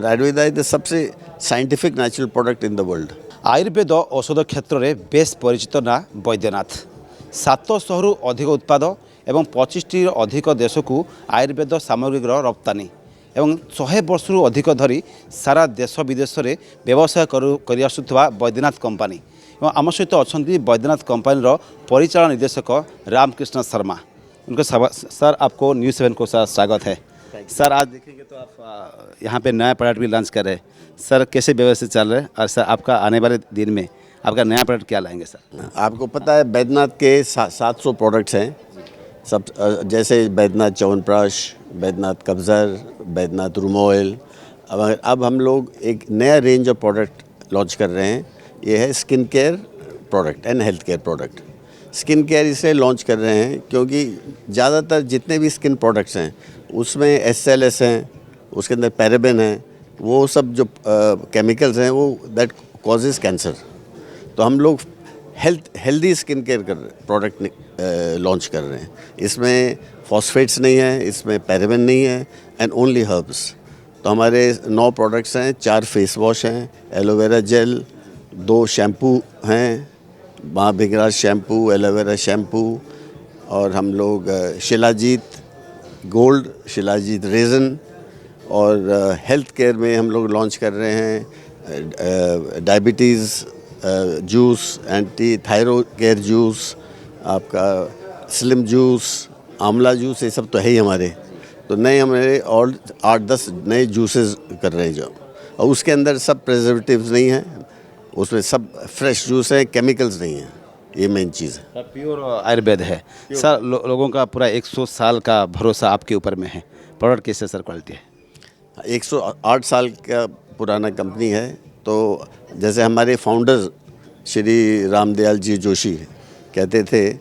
और Ayurveda is the सबसे scientific natural product in the world. Ayurveda औषध क्षेत्र में बेस परिचित ना वैद्यनाथ 700 अधिक उत्पाद एवं 25 अधिक देश को आयुर्वेद सामग्रीर रप्तानी एवं 100 वर्षरू अधिक धरी सारा देश विदेश में व्यवसाय कर आसुवा वैद्यनाथ कंपानी और आम सहित अच्छा वैद्यनाथ कंपानी परिचालन निर्देशक रामकृष्ण शर्मा। उनका सर आपको न्यूज़ 7 को सर स्वागत है। सर आज देखेंगे तो आप यहाँ पे नया प्रोडक्ट भी लॉन्च कर रहे हैं। सर कैसे व्यवस्थित चल रहे हैं और सर आपका आने वाले दिन में आपका नया प्रोडक्ट क्या लाएंगे सर? आपको पता है वैद्यनाथ के 700 प्रोडक्ट्स हैं सब, जैसे वैद्यनाथ च्यवनप्राश, वैद्यनाथ कब्ज़र, वैद्यनाथ रूम ऑयल। अब हम लोग एक नया रेंज ऑफ प्रोडक्ट लॉन्च कर रहे हैं। ये है skin care product and health care product. Skin care इसलिए लॉन्च कर रहे हैं क्योंकि ज़्यादातर जितने भी स्किन प्रोडक्ट्स हैं उसमें SLS हैं, उसके अंदर पैराबेन हैं, वो सब जो केमिकल्स हैं वो दैट कॉजेज़ कैंसर। तो हम लोग healthy skin care product launch कर रहे हैं। इसमें फॉस्फेट्स नहीं है, इसमें पैराबेन नहीं है एंड ओनली हर्ब्स। तो हमारे 9 प्रोडक्ट्स हैं, 4 फेस वॉश हैं, एलोवेरा जेल, 2 शैम्पू हैं, माँ भिगराज शैम्पू, एलोवेरा शैम्पू, और हम लोग शिलाजीत गोल्ड, शिलाजीत रेज़न, और हेल्थ केयर में हम लोग लॉन्च कर रहे हैं diabetes juice, anti thyroid care juice, आपका स्लिम जूस, आंवला जूस, ये सब तो है ही हमारे। तो नए हमारे और 8-10 नए जूसेस कर रहे हैं जो, और उसके अंदर सब प्रिजर्वेटिव्स नहीं हैं, उसमें सब फ्रेश जूस है, केमिकल्स नहीं है। ये मेन चीज़ है। प्योर आयुर्वेद है सर। लोगों का पूरा 100 साल का भरोसा आपके ऊपर में है। प्रोडक्ट कैसे सर क्वालिटी है? 108 साल का पुराना कंपनी है। तो जैसे हमारे फाउंडर्स श्री रामदयाल जी जोशी कहते थे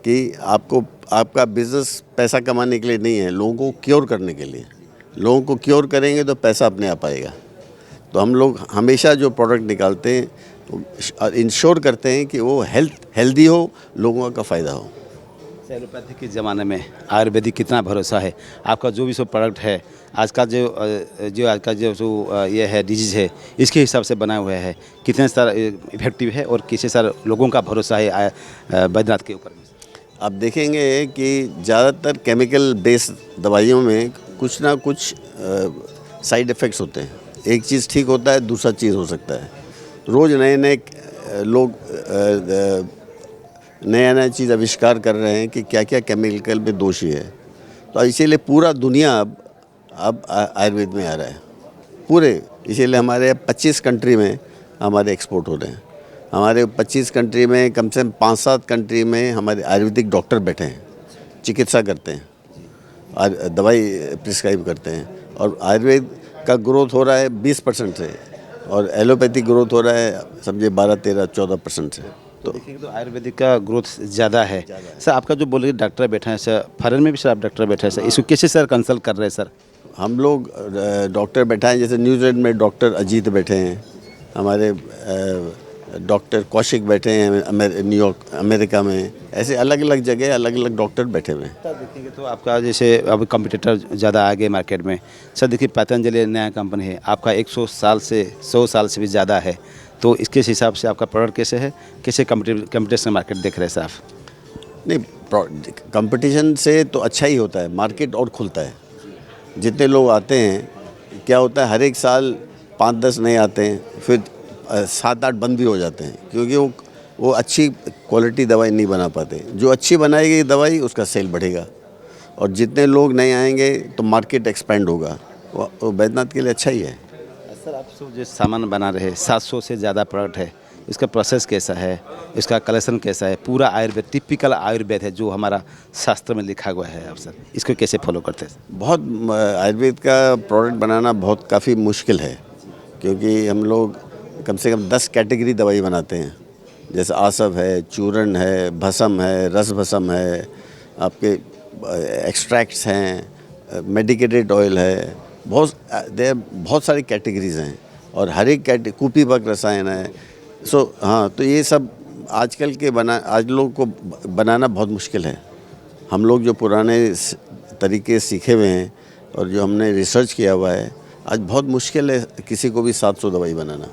कि आपका बिज़नेस पैसा कमाने के लिए नहीं है, लोगों को क्योर करने के लिए। लोगों को क्योर करेंगे तो पैसा अपने आप आएगा। तो हम लोग हमेशा जो प्रोडक्ट निकालते हैं इंश्योर करते हैं कि वो हेल्दी हो, लोगों का फ़ायदा हो। एलोपैथी के ज़माने में आयुर्वेदिक कितना भरोसा है? आपका जो भी सब प्रोडक्ट है आज का जो ये है डिजीज़ है, इसके हिसाब से बना हुआ है, कितने सारा इफेक्टिव है और किसी सारे लोगों का भरोसा है वैद्यनाथ के ऊपर में? आप देखेंगे कि ज़्यादातर केमिकल बेस्ड दवाइयों में कुछ ना कुछ साइड इफ़ेक्ट्स होते हैं। एक चीज़ ठीक होता है, दूसरा चीज़ हो सकता है। रोज़ नए लोग नया चीज़ आविष्कार कर रहे हैं कि क्या क्या केमिकल में दोषी है। तो इसीलिए पूरा दुनिया अब आयुर्वेद में आ रहा है पूरे। इसीलिए हमारे 25 कंट्री में हमारे एक्सपोर्ट हो रहे हैं। हमारे 25 कंट्री में कम से कम 5-7 कंट्री में हमारे आयुर्वेदिक डॉक्टर बैठे हैं, चिकित्सा करते हैं और दवाई प्रिस्क्राइब करते हैं। और आयुर्वेद का ग्रोथ हो रहा है 20% से, और एलोपैथिक ग्रोथ हो रहा है समझे 12-13-14% से। तो देखिए तो आयुर्वेदिक का ग्रोथ ज़्यादा है। सर आपका जो बोले डॉक्टर बैठे हैं सर, फॉरेन में भी सर आप डॉक्टर बैठे हैं सर, इसको कैसे सर कंसल्ट कर रहे हैं सर? हम लोग डॉक्टर बैठा हैं, जैसे न्यूजीलैंड में डॉक्टर अजीत बैठे हैं, हमारे डॉक्टर कौशिक बैठे हैं न्यूयॉर्क अमेरिका में। ऐसे अलग अलग जगह अलग अलग डॉक्टर बैठे हुए हैं। सर देखेंगे तो आपका जैसे अब कंपटीटर ज़्यादा आ गए मार्केट में। सर देखिए पतंजलि नया कंपनी है, आपका 100 साल से भी ज़्यादा है। तो इसके हिसाब से आपका प्रोडक्ट कैसे है, कैसे कंपटीशन मार्केट देख रहे हैं सर आप? नहीं, कंपटीशन से तो अच्छा ही होता है, मार्केट और खुलता है। जितने लोग आते हैं, क्या होता है हर एक साल 5-10 नए आते हैं, फिर 7-8 बंद भी हो जाते हैं क्योंकि वो अच्छी क्वालिटी दवाई नहीं बना पाते। जो अच्छी बनाएगी दवाई उसका सेल बढ़ेगा, और जितने लोग नए आएंगे तो मार्केट एक्सपेंड होगा। वो वैद्यनाथ के लिए अच्छा ही है। सर आप सब जो सामान बना रहे हैं 700 से ज़्यादा प्रोडक्ट है, इसका प्रोसेस कैसा है, इसका कलेक्शन कैसा है? पूरा आयुर्वेद टिपिकल आयुर्वेद है जो हमारा शास्त्र में लिखा हुआ है। आप सर इसको कैसे फॉलो करते हैं? बहुत आयुर्वेद का प्रोडक्ट बनाना बहुत काफ़ी मुश्किल है, क्योंकि हम लोग कम से कम 10 कैटेगरी दवाई बनाते हैं। जैसे आसव है, चूर्ण है, भस्म है, रस भस्म है, आपके एक्सट्रैक्ट्स हैं, मेडिकेटेड ऑयल है, बहुत सारी कैटेगरीज हैं, और हर एक कुपीपक रसायन है। हाँ, तो ये सब आजकल के आज लोग को बनाना बहुत मुश्किल है। हम लोग जो पुराने तरीके सीखे हुए हैं और जो हमने रिसर्च किया हुआ है, आज बहुत मुश्किल है किसी को भी 700 दवाई बनाना।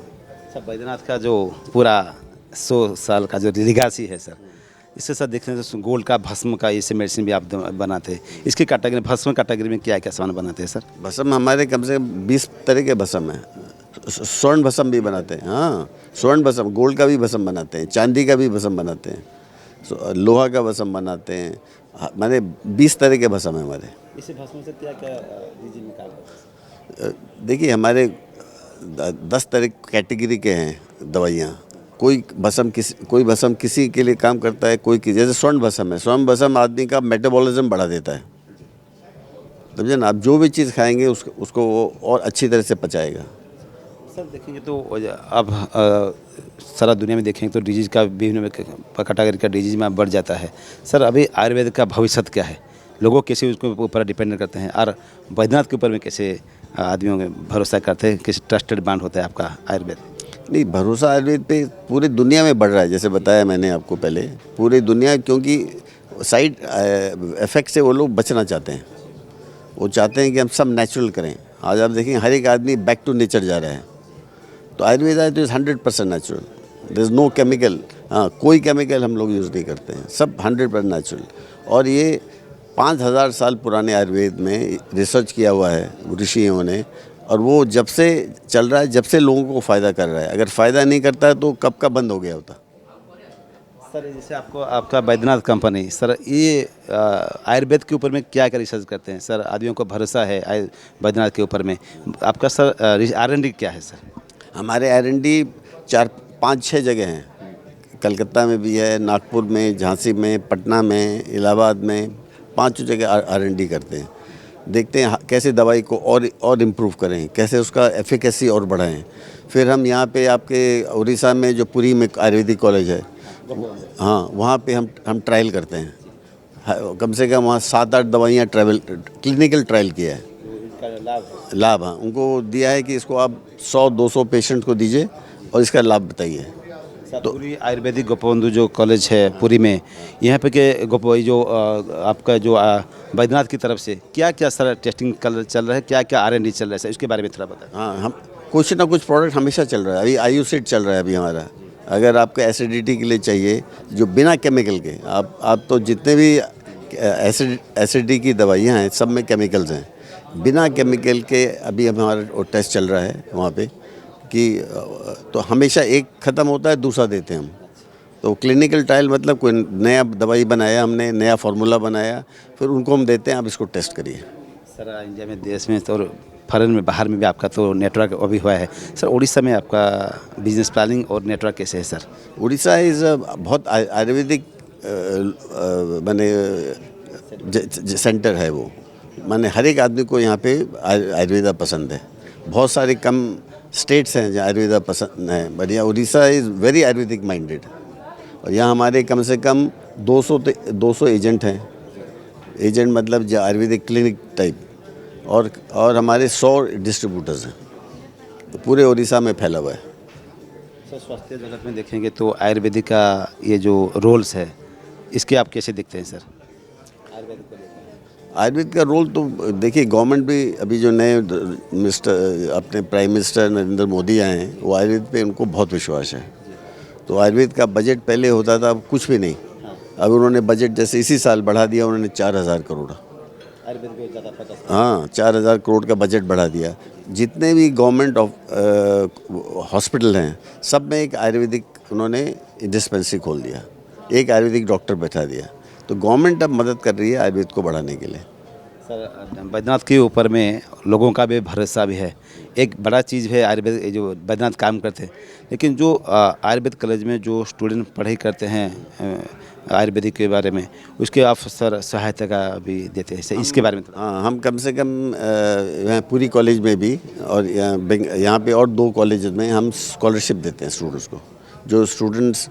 सर बैद्यनाथ का जो पूरा 100 साल का जो लिगासी है सर, इसके साथ देखने तो गोल्ड का भस्म का इसे मेडिसिन भी आप बनाते हैं। इसकी कैटेगरी भस्म कैटेगरी में क्या क्या सामान बनाते हैं सर? भस्म हमारे कम से कम 20 तरह के भस्म हैं। स्वर्ण भस्म भी बनाते हैं, हाँ स्वर्ण भस्म, गोल्ड का भी भस्म बनाते हैं, चांदी का भी भस्म बनाते हैं, लोहा का भस्म बनाते हैं। माने 20 तरह के भस्म हैं हमारे। इसे भस्म से क्या क्या रिजिन में काम करते हैं? देखिए हमारे 10 तरह कैटेगरी के हैं दवाइयाँ। कोई भस्म किसी के लिए काम करता है, जैसे स्वर्ण भस्म है। स्वर्ण भस्म आदमी का मेटाबॉलिज्म बढ़ा देता है, समझे ना। आप जो भी चीज़ खाएंगे उसको वो और अच्छी तरह से पचाएगा। सर देखेंगे तो अब सारा दुनिया में देखेंगे तो डिजीज़ का विभिन्न कैटेगरी का डिजीज़ में बढ़ जाता है। सर अभी आयुर्वेद का भविष्य क्या है? लोगों कैसे उसके ऊपर डिपेंड करते हैं और बैद्यनाथ के ऊपर में कैसे आदमियों में भरोसा करते हैं, कैसे ट्रस्टेड ब्रांड होता है आपका आयुर्वेद? नहीं, भरोसा आयुर्वेद पे पूरी दुनिया में बढ़ रहा है, जैसे बताया मैंने आपको पहले। पूरी दुनिया, क्योंकि साइड इफ़ेक्ट से वो लोग बचना चाहते हैं। वो चाहते हैं कि हम सब नेचुरल करें। आज आप देखेंगे हर एक आदमी बैक टू नेचर जा रहा है। तो आयुर्वेद है तो 100% natural, there is no chemical. हाँ, कोई केमिकल हम लोग यूज़ नहीं करते हैं, सब 100% नेचुरल। और ये 5000 साल पुराने आयुर्वेद में रिसर्च किया हुआ है ऋषियों ने, और वो जब से चल रहा है, जब से लोगों को फ़ायदा कर रहा है। अगर फ़ायदा नहीं करता है तो कब का बंद हो गया होता। सर जैसे आपका बैद्यनाथ कंपनी, सर ये आयुर्वेद के ऊपर में क्या क्या रिसर्च करते हैं? सर आदमियों को भरोसा है बैद्यनाथ के ऊपर में, आपका सर R&D क्या है सर? हमारे R&D 4-5-6 जगह हैं। कलकत्ता में भी है, नागपुर में, झांसी में, पटना में, इलाहाबाद में, 5 जगह R&D करते हैं। देखते हैं कैसे दवाई को और इम्प्रूव करें, कैसे उसका एफिकेसी और बढ़ाएं। फिर हम यहाँ पे आपके उड़ीसा में जो पुरी में आयुर्वेदिक कॉलेज है, हाँ वहाँ पे हम ट्रायल करते हैं। कम से कम वहाँ 7-8 दवाइयाँ क्लिनिकल ट्रायल किया है। लाभ, हाँ उनको दिया है कि इसको आप 100-200 पेशेंट को दीजिए और इसका लाभ बताइए। तो पूरी आयुर्वेदिक गोपबंधु जो कॉलेज है पुरी में, यहाँ पे के जो आपका जो बैद्यनाथ की तरफ से क्या क्या सर टेस्टिंग चल रहा है, क्या क्या R&D चल रहा है सर, इसके बारे में थोड़ा बताएं। हाँ, हम कुछ ना कुछ प्रोडक्ट हमेशा चल रहा है। अभी आयुसेट चल रहा है अभी हमारा। अगर आपको एसिडिटी के लिए चाहिए, जो बिना केमिकल के, आप तो जितने भी एसिडिटी की दवाइयाँ हैं सब में केमिकल्स हैं। बिना केमिकल के अभी हमारा वो टेस्ट चल रहा है वहाँ पे कि तो हमेशा एक ख़त्म होता है, दूसरा देते हैं हम। तो क्लिनिकल ट्रायल मतलब कोई नया दवाई बनाया हमने, नया फार्मूला बनाया, फिर उनको हम देते हैं, आप इसको टेस्ट करिए। सर इंडिया में, देश में तो फॉरेन में, बाहर में भी आपका तो नेटवर्क अभी हुआ है। सर उड़ीसा में आपका बिजनेस प्लानिंग और नेटवर्क कैसे है सर? उड़ीसा इज़ बहुत आयुर्वेदिक माने सेंटर है वो। माने हर एक आदमी को यहाँ पे आयुर्वेदा पसंद है। बहुत सारे कम स्टेट्स हैं जहाँ आयुर्वेदा पसंद है, बट यहाँ Orissa is very Ayurvedic minded. और यहाँ हमारे कम से कम 200 एजेंट हैं। एजेंट मतलब जो आयुर्वेदिक क्लिनिक टाइप, और हमारे 100 डिस्ट्रीब्यूटर्स हैं, तो पूरे उड़ीसा में फैला हुआ है। सर स्वास्थ्य जगत में देखेंगे तो आयुर्वेदिक का ये जो रोल्स है, इसके आप कैसे देखते हैं सर? आयुर्वेद का रोल तो देखिए, गवर्नमेंट भी अभी जो नए अपने प्राइम मिनिस्टर नरेंद्र मोदी आए हैं, वो आयुर्वेद पे उनको बहुत विश्वास है। तो आयुर्वेद का बजट पहले होता था, अब कुछ भी नहीं। अब उन्होंने बजट जैसे इसी साल बढ़ा दिया उन्होंने 4000 करोड़। आयुर्वेद को ज़्यादा पता। हाँ, 4000 करोड़ का बजट बढ़ा दिया। जितने भी गवर्नमेंट हॉस्पिटल हैं सब में एक आयुर्वेदिक उन्होंने डिस्पेंसरी खोल दिया, एक आयुर्वेदिक डॉक्टर बैठा दिया। तो गवर्नमेंट अब मदद कर रही है आयुर्वेद को बढ़ाने के लिए। सर बैद्यनाथ के ऊपर में लोगों का भी भरोसा भी है। एक बड़ा चीज़ है आयुर्वेद, जो बैद्यनाथ काम करते हैं, लेकिन जो आयुर्वेद कॉलेज में जो स्टूडेंट पढ़ाई करते हैं आयुर्वेदिक के बारे में, उसके आप सर सहायता का भी देते हैं सर, इसके बारे में? हाँ, हम कम से कम यहाँ पूरी कॉलेज में भी और यहाँ पे और 2 कॉलेज में हम स्कॉलरशिप देते हैं स्टूडेंट्स को। जो स्टूडेंट्स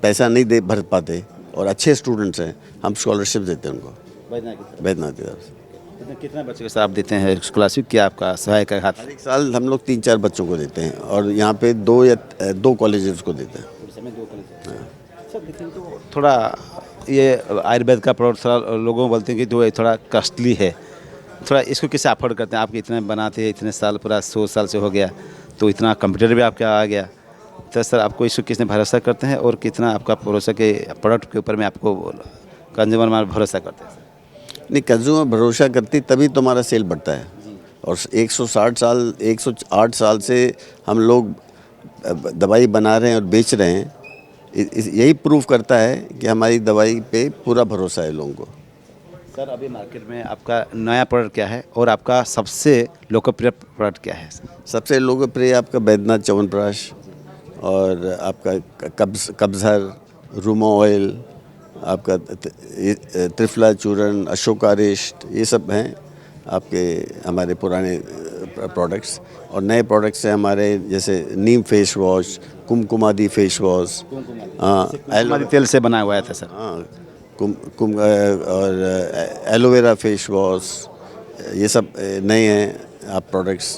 पैसा नहीं दे भर पाते और अच्छे स्टूडेंट्स हैं, हम स्कॉलरशिप देते हैं उनको बैद्यनाथ की तरफ से। कितना बच्चे को सर आप देते हैं स्कॉलरशिप, क्या आपका सहायक का हाथ? हर एक साल हम लोग 3-4 बच्चों को देते हैं, और यहाँ पे 2 कॉलेजेस को देते हैं। सर देखिए तो थोड़ा ये आयुर्वेद का प्रोडक्ट थोड़ा लोगों बोलते हैं कि जो थोड़ा कॉस्टली है, थोड़ा इसको कैसे अफोर्ड करते हैं? आप इतने बनाते हैं, इतने साल, पूरा 100 साल से हो गया, तो इतना कंप्यूटर भी आपका आ गया, तो सर आपको इसको किसने भरोसा करते हैं और कितना आपका भरोसा के प्रोडक्ट के ऊपर में आपको कंज्यूमर में भरोसा करते हैं? नहीं, कंज्यूमर भरोसा करती तभी तुम्हारा सेल बढ़ता है। और 160 साल 108 साल से हम लोग दवाई बना रहे हैं और बेच रहे हैं। यही प्रूव करता है कि हमारी दवाई पे पूरा भरोसा है लोगों को। सर अभी मार्केट में आपका नया प्रोडक्ट क्या है और आपका सबसे लोकप्रिय प्रोडक्ट क्या है? सबसे लोकप्रिय आपका बैद्यनाथ च्यवनप्राश और आपका कब्ज़हर, रूमो ऑयल, आपका त्रिफला चूर्ण, अशोकारिष्ट, ये सब हैं आपके हमारे पुराने प्रोडक्ट्स। और नए प्रोडक्ट्स हैं हमारे, जैसे neem face wash, Kumkumadi face wash, Kumkumadi तेल से बना हुआ था सर। हाँ, और एलोवेरा फेस वॉश, ये सब नए हैं आप प्रोडक्ट्स।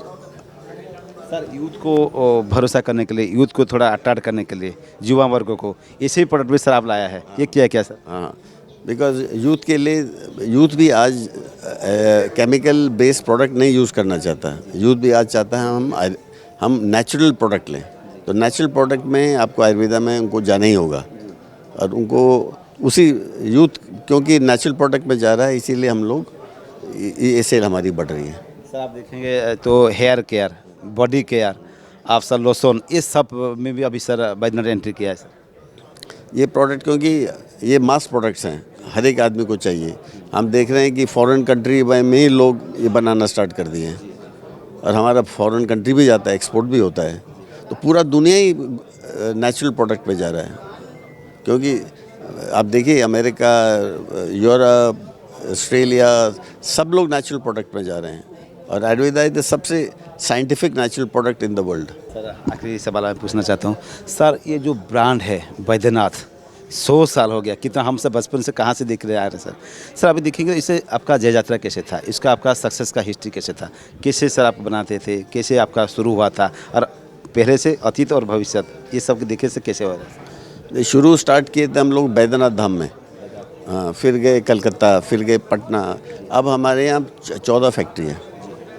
सर यूथ को भरोसा करने के लिए, यूथ को थोड़ा अट्रैक्ट करने के लिए, युवा वर्गों को ऐसे ही प्रोडक्ट भी सर आप लाया है, ये क्या क्या सर? हाँ, बिकॉज यूथ के लिए, यूथ भी आज केमिकल बेस्ड प्रोडक्ट नहीं यूज़ करना चाहता। यूथ भी आज चाहता है हम नेचुरल प्रोडक्ट लें। तो नेचुरल प्रोडक्ट में आपको आयुर्वेदा में उनको जाना ही होगा, और उनको उसी यूथ क्योंकि नेचुरल प्रोडक्ट में जा रहा है, इसीलिए हम लोग ये सेल हमारी बढ़ रही है। सर आप देखेंगे तो हेयर केयर, बॉडी केयर, आप सर लोशन, इस सब में भी अभी सर बैद्यनाथ एंट्री किया है सर। ये प्रोडक्ट क्योंकि ये मास प्रोडक्ट्स हैं, हर एक आदमी को चाहिए। हम देख रहे हैं कि फॉरेन कंट्री में ही लोग ये बनाना स्टार्ट कर दिए हैं, और हमारा फॉरेन कंट्री भी जाता है, एक्सपोर्ट भी होता है। तो पूरा दुनिया ही नेचुरल प्रोडक्ट पे जा रहा है, क्योंकि आप देखिए अमेरिका, यूरोप, ऑस्ट्रेलिया, सब लोग नेचुरल प्रोडक्ट में जा रहे हैं, और आयुर्वेदा इज द सबसे scientific natural product in the world. Sir आखिरी सवाल मैं पूछना चाहता हूँ सर, ये जो ब्रांड है बैद्यनाथ, 100 साल हो गया, कितना हम सब बचपन से कहाँ से देख रहे आ रहे हैं सर। सर अभी देखेंगे इसे आपका जय यात्रा कैसे था, इसका आपका सक्सेस का हिस्ट्री कैसे था, कैसे सर आप बनाते थे, कैसे आपका शुरू हुआ था, और पहले से अतीत और भविष्य ये सब देखे से कैसे हो रहा है? शुरू स्टार्ट किए थे हम लोग बैद्यनाथ धाम में, हाँ, फिर गए कलकत्ता, फिर गए पटना। अब हमारे यहाँ 14 फैक्ट्री है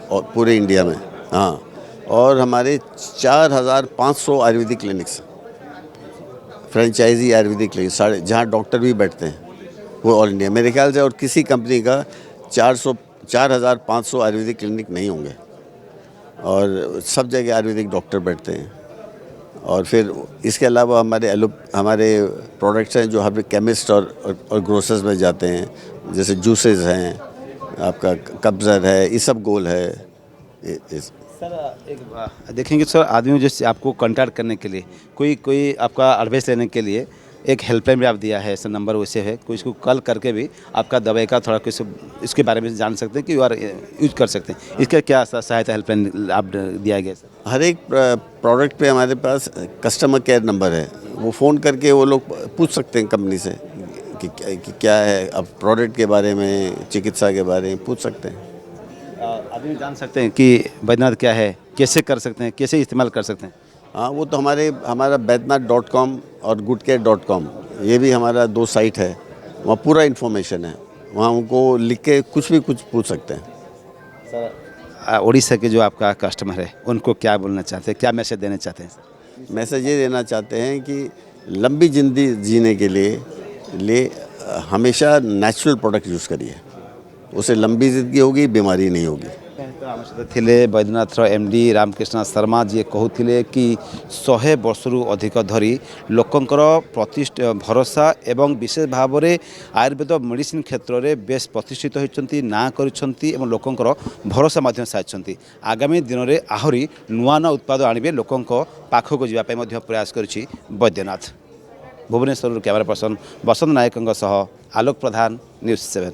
और पूरे इंडिया में, हाँ, और हमारे 4500 Ayurvedic clinics, franchisee Ayurvedic clinic, जहाँ डॉक्टर भी बैठते हैं, वो ऑल इंडिया मेरे ख्याल से और किसी कंपनी का 4500 आयुर्वेदिक क्लिनिक नहीं होंगे, और सब जगह आयुर्वेदिक डॉक्टर बैठते हैं। और फिर इसके अलावा हमारे प्रोडक्ट्स हैं जो हर केमिस्ट और ग्रोसर्स में जाते हैं, जैसे जूसेस हैं, आपका कब्ज़र है, ये सब गोल है। सर एक देखेंगे सर, आदमी जैसे आपको कांटेक्ट करने के लिए, कोई आपका एडवाइस लेने के लिए एक हेल्पलाइन भी आप दिया है सर, नंबर वैसे है, कोई इसको कॉल करके भी आपका दवाई का थोड़ा कुछ इसके बारे में जान सकते हैं कि यूज कर सकते हैं, इसका क्या सहायता हेल्पलाइन आप दिया गया सर? हर एक प्रोडक्ट पे हमारे पास कस्टमर केयर नंबर है, वो फ़ोन करके वो लोग पूछ सकते हैं कंपनी से कि क्या है, अब प्रोडक्ट के बारे में, चिकित्सा के बारे में पूछ सकते हैं। आदमी जान सकते हैं कि बैद्यनाथ क्या है, कैसे कर सकते हैं, कैसे इस्तेमाल कर सकते हैं? हाँ, वो तो हमारा बैद्यनाथ.com और goodcare.com, ये भी हमारा 2 साइट है, वहाँ पूरा इन्फॉर्मेशन है, वहाँ उनको लिख के कुछ भी कुछ पूछ सकते हैं। सर उड़ीसा के जो आपका कस्टमर है उनको क्या बोलना चाहते हैं, क्या मैसेज देना चाहते हैं सर? मैसेज ये देना चाहते हैं कि लंबी ज़िंदगी जीने के लिए हमेशा नेचुरल प्रोडक्ट यूज़ करिए, उससे लंबी ज़िंदगी होगी, बीमारी नहीं होगी। तो आम सहित थिले बैद्यनाथर एमडी रामकृष्ण शर्मा जी कहते कि 100 वर्षरू अधिक धरी लोकंकर भरोसा एवं विशेष भाव में आयुर्वेद मेडिसिन क्षेत्र में बेस प्रतिष्ठित होती ना कर लोकंकर भरोसा माध्यम साजिंट। आगामी दिन में आहरी नुआ नुआ उत्पाद आणवे लोकों पाखक जावाई प्रयास करुछि बैद्यनाथ। भुवनेश्वर कैमरा पर्सन बसंत नायकों आलोक प्रधान, न्यूज़ 7।